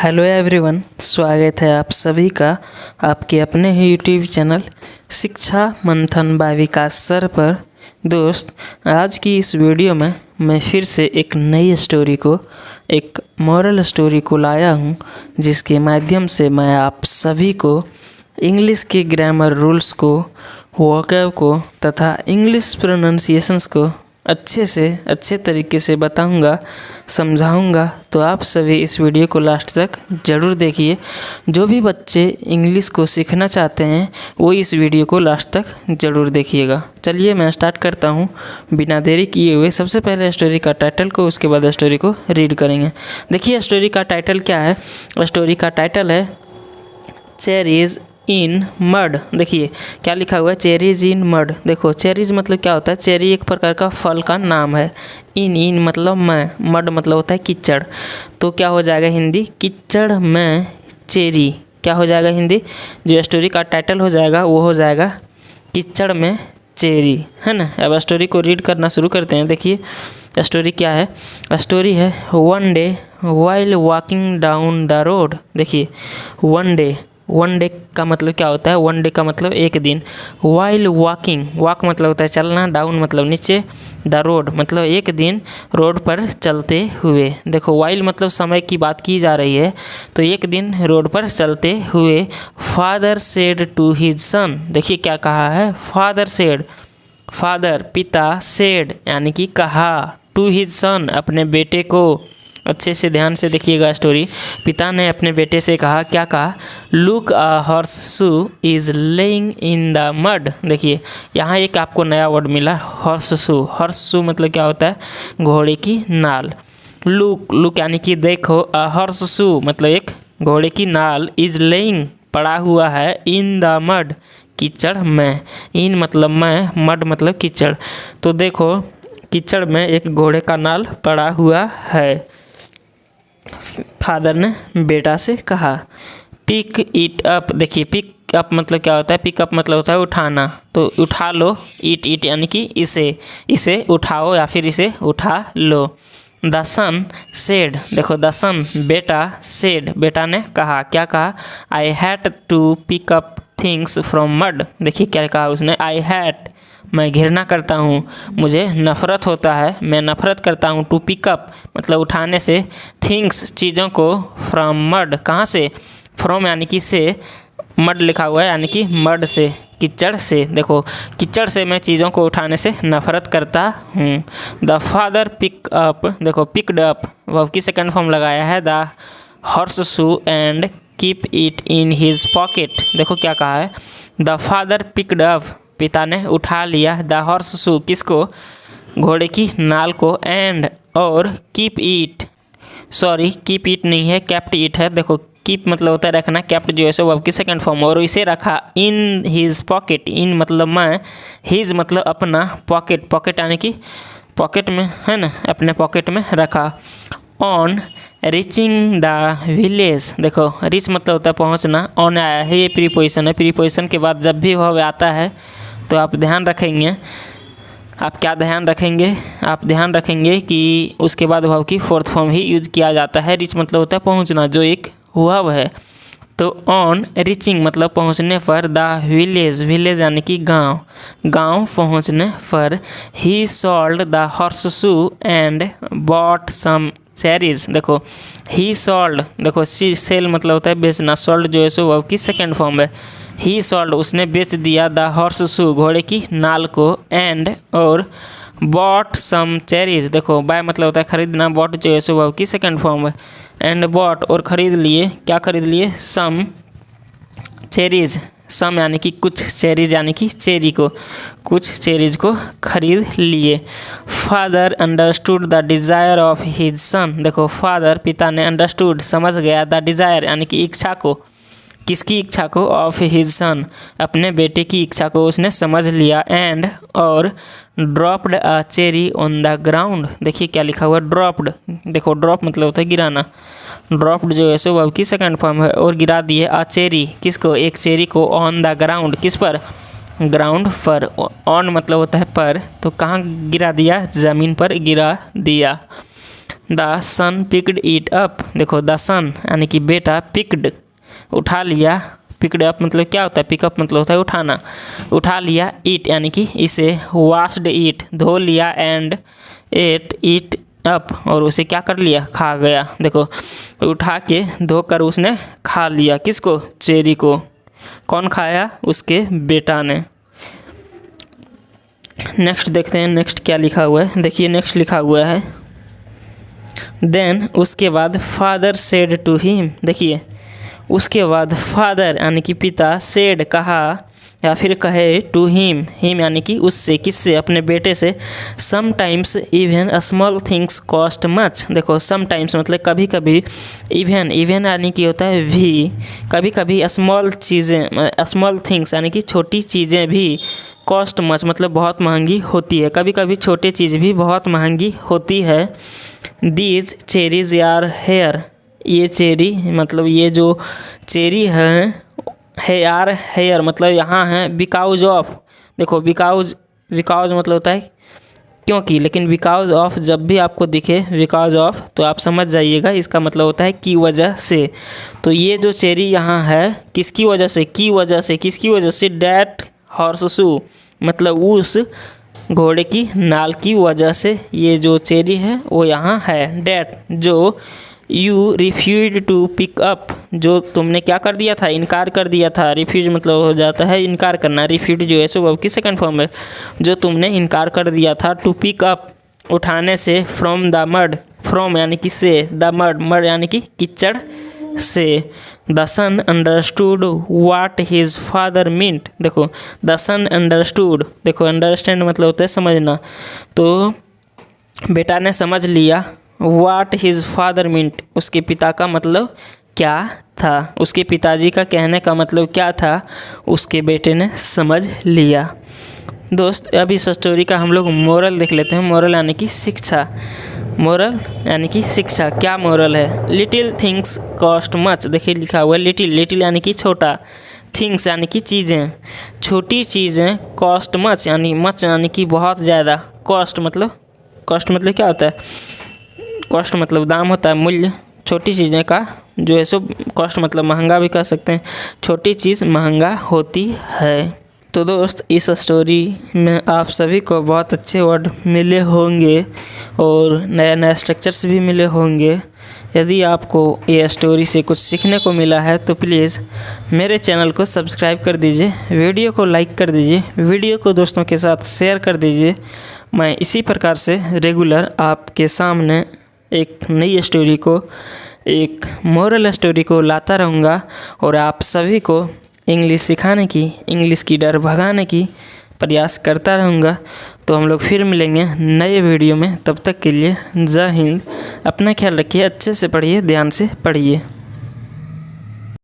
Hello everyone, स्वागत है आप सभी का आपके अपने ही यूट्यूब चैनल शिक्षा मंथन बाय विकास सर पर। दोस्त, आज की इस वीडियो में मैं फिर से एक नई स्टोरी को, एक मॉरल स्टोरी को लाया हूँ, जिसके माध्यम से मैं आप सभी को इंग्लिश के ग्रामर रूल्स को, वोकैब को तथा इंग्लिश प्रोनाउंसिएशंस को अच्छे तरीके से बताऊंगा, समझाऊंगा। तो आप सभी इस वीडियो को लास्ट तक ज़रूर देखिए। जो भी बच्चे इंग्लिश को सीखना चाहते हैं वो इस वीडियो को लास्ट तक ज़रूर देखिएगा। चलिए मैं स्टार्ट करता हूं बिना देरी किए हुए। सबसे पहले स्टोरी का टाइटल को, उसके बाद स्टोरी को रीड करेंगे। देखिए स्टोरी का टाइटल क्या है। स्टोरी का टाइटल है चेरीज इन मड। देखिए क्या लिखा हुआ है, चेरीज इन मड। देखो चेरीज मतलब क्या होता है, चेरी एक प्रकार का फल का नाम है। इन मतलब मैं, मड मतलब होता है कीचड़। तो क्या हो जाएगा हिंदी, कीचड़ में चेरी। क्या हो जाएगा हिंदी, जो स्टोरी का टाइटल हो जाएगा वो हो जाएगा कीचड़ में चेरी, है ना। अब स्टोरी को रीड करना शुरू करते हैं। देखिए स्टोरी क्या है। स्टोरी है one day while walking down the road. देखिए वन डे का मतलब क्या होता है, वन डे का मतलब एक दिन। वाइल वॉकिंग, वॉक मतलब होता है चलना, डाउन मतलब नीचे, द रोड मतलब एक दिन रोड पर चलते हुए। देखो वाइल मतलब समय की बात की जा रही है, तो एक दिन रोड पर चलते हुए father said to his son. देखिए क्या कहा है, फादर सेड, फादर पिता, सेड यानी कि कहा, टू हिज सन अपने बेटे को। अच्छे से ध्यान से देखिएगा स्टोरी। पिता ने अपने बेटे से कहा, क्या कहा, look a horse shoe is laying in the mud. देखिए यहाँ एक आपको नया वर्ड मिला, हॉर्स शू। हॉर्स शू मतलब क्या होता है, घोड़े की नाल। लुक यानी कि देखो, अ हॉर्स शू मतलब एक घोड़े की नाल, इज लेइंग पड़ा हुआ है, इन द मड कीचड़ में। इन मतलब मैं, मड मतलब कीचड़। तो देखो कीचड़ में एक घोड़े का नाल पड़ा हुआ है। फादर ने बेटा से कहा, पिक इट अप। देखिए पिक अप मतलब क्या होता है, पिक अप मतलब होता है उठाना। तो उठा लो, इट यानी कि इसे उठाओ या फिर इसे उठा लो। द सन सेड, देखो द सन बेटा, सेड बेटा ने कहा, क्या कहा, I had to pick up things from mud. देखिए क्या कहा उसने, आई हैड मैं घृणा करता हूँ, मुझे नफ़रत होता है, मैं नफ़रत करता हूँ, टू पिकअप मतलब उठाने से, थिंग्स चीज़ों को, फ्रॉम मड कहाँ से, फ्रॉम यानी कि से, मड लिखा हुआ है यानी कि मड से, कीचड़ से। देखो कीचड़ से मैं चीज़ों को उठाने से नफ़रत करता हूँ। द फादर पिक अप, देखो पिकड अप वर्ब की सेकंड फॉर्म लगाया है, the horseshoe and keep it in his pocket. देखो क्या कहा है, द फादर पिकड अप पिता ने उठा लिया, द हॉर्स शू किसको, घोड़े की नाल को, एंड और कीप इट नहीं है, कैप्ट इट है। देखो कीप मतलब होता है रखना, कैप्ट जो है सो वर्ब की सेकंड फॉर्म, और इसे रखा इन हिज पॉकेट। इन मतलब मैं, हिज मतलब अपना, पॉकेट यानी कि पॉकेट में, है ना, अपने पॉकेट में रखा। ऑन रीचिंग द विलेज, देखो रीच मतलब होता है पहुंचना, ऑन आया है, ये प्रीपोजिशन है। प्रीपोजिशन के बाद जब भी वह आता है तो आप ध्यान रखेंगे, आप क्या ध्यान रखेंगे, आप ध्यान रखेंगे कि उसके बाद वर्ब की फोर्थ फॉर्म ही यूज किया जाता है। रीच मतलब होता है पहुंचना, जो एक वर्ब है। तो ऑन रीचिंग मतलब पहुंचने पर, द विलेज यानी कि गांव पहुंचने पर, he sold the horseshoe and bought some cherries. देखो ही सोल्ड, देखो सेल मतलब होता है बेचना, सोल्ड जो है सो वर्ब की सेकंड फॉर्म है। ही सोल्ड उसने बेच दिया, द हॉर्स शू घोड़े की नाल को, एंड और बॉट सम चेरीज। देखो बाय मतलब होता है खरीदना, बॉट जो है सो वर्ब की सेकंड फॉर्म है। एंड बॉट और खरीद लिए, क्या खरीद लिए, सम चेरीज, सम यानी कि कुछ, चेरीज यानी कि चेरी को, कुछ चेरीज को खरीद लिए। Father understood the desire of his son. देखो फादर पिता ने, अंडरस्टूड समझ गया, द डिज़ायर यानी कि इच्छा को, किसकी इच्छा को, ऑफ हिज सन अपने बेटे की इच्छा को उसने समझ लिया, एंड और dropped a cherry on the ground. देखिए क्या लिखा हुआ, ड्रॉप्ड। देखो ड्रॉप मतलब होता है गिराना, ड्रॉप्ड जो है सो वर्ब की सेकंड फॉर्म है, और गिरा दिए अ चेरी किसको, एक चेरी को, ऑन द ग्राउंड किस पर, ग्राउंड पर। ऑन मतलब होता है पर, तो कहाँ गिरा दिया, ज़मीन पर गिरा दिया। The son picked it up. देखो द सन यानी कि बेटा, पिक्ड उठा लिया, पिक्ड अप मतलब क्या होता है, पिकअप मतलब होता है उठाना, उठा लिया, इट यानी कि इसे, वॉश्ड इट धो लिया, एंड एट इट अप और उसे क्या कर लिया, खा गया। देखो उठा के धोकर उसने खा लिया, किसको, चेरी को। कौन खाया, उसके बेटा ने। नेक्स्ट देखते हैं नेक्स्ट क्या लिखा हुआ है। देखिए नेक्स्ट लिखा हुआ है देन, उसके बाद फादर सेड टू हिम। देखिए उसके बाद फादर यानी कि पिता, सेड कहा या फिर कहे, टू हिम, हिम यानी कि उससे, किससे, अपने बेटे से, sometimes even small things cost much. देखो समटाइम्स मतलब कभी कभी, इवन, इवन यानी कि होता है भी, कभी कभी स्मॉल चीज़ें, स्मॉल थिंग्स यानी कि छोटी चीज़ें भी, कॉस्ट मच मतलब बहुत महंगी होती है, कभी कभी छोटी चीज़ भी बहुत महंगी होती है। दीज चेरीज आर हेयर, ये चेरी मतलब ये जो चेरी है, हेयर, हेयर मतलब यहाँ है, बिकाउज ऑफ। देखो बिकाउज, बिकाउज मतलब होता है क्योंकि, लेकिन बिकाउज ऑफ जब भी आपको दिखे बिकाउज ऑफ तो आप समझ जाइएगा इसका मतलब होता है की वजह से। तो ये जो चेरी यहाँ है किसकी वजह से, की वजह से, किसकी वजह से, डैट हॉर्स शू मतलब उस घोड़े की नाल की वजह से ये जो चेरी है वो यहाँ है। डैट जो, you refuse to pick up जो तुमने क्या कर दिया था, इनकार कर दिया था। रिफ्यूज मतलब हो जाता है इनकार करना, रिफ्यूज जो है सो किस सेकंड फॉर्म है, जो तुमने इनकार कर दिया था। टू पिक अप उठाने से, फ्रॉम द मड, फ्रॉम यानी कि से, द मड, मड यानी कि कीचड़ से। The son understood what his father meant. देखो द सन अंडरस्टूड, देखो अंडरस्टैंड मतलब होता है समझना, तो बेटा ने समझ लिया, वाट हिज फादर मींट उसके पिता का मतलब क्या था, उसके पिताजी का कहने का मतलब क्या था, उसके बेटे ने समझ लिया। दोस्त अब इस स्टोरी का हम लोग मोरल देख लेते हैं। मोरल यानी कि शिक्षा, मोरल यानी कि शिक्षा, क्या मोरल है, लिटिल थिंग्स कॉस्ट मच। देखिए लिखा हुआ है लिटिल, लिटिल यानी कि छोटा, थिंग्स यानी कि चीज़ें, छोटी चीज़ें, कॉस्ट मच यानी कि बहुत ज़्यादा, कॉस्ट मतलब क्या होता है, कॉस्ट मतलब दाम होता है, मूल्य, छोटी चीज़ें का जो है सो कॉस्ट मतलब महंगा भी कह सकते हैं, छोटी चीज़ महंगा होती है। तो दोस्त इस स्टोरी में आप सभी को बहुत अच्छे वर्ड मिले होंगे और नया नया स्ट्रक्चर्स भी मिले होंगे। यदि आपको ये स्टोरी से कुछ सीखने को मिला है तो प्लीज़ मेरे चैनल को सब्सक्राइब कर दीजिए, वीडियो को लाइक कर दीजिए, वीडियो को दोस्तों के साथ शेयर कर दीजिए। मैं इसी प्रकार से रेगुलर आपके सामने एक नई स्टोरी को, एक मोरल स्टोरी को लाता रहूँगा और आप सभी को इंग्लिश सिखाने की, इंग्लिश की डर भगाने की प्रयास करता रहूँगा। तो हम लोग फिर मिलेंगे नए वीडियो में, तब तक के लिए जय हिंद। अपना ख्याल रखिए, अच्छे से पढ़िए, ध्यान से पढ़िए।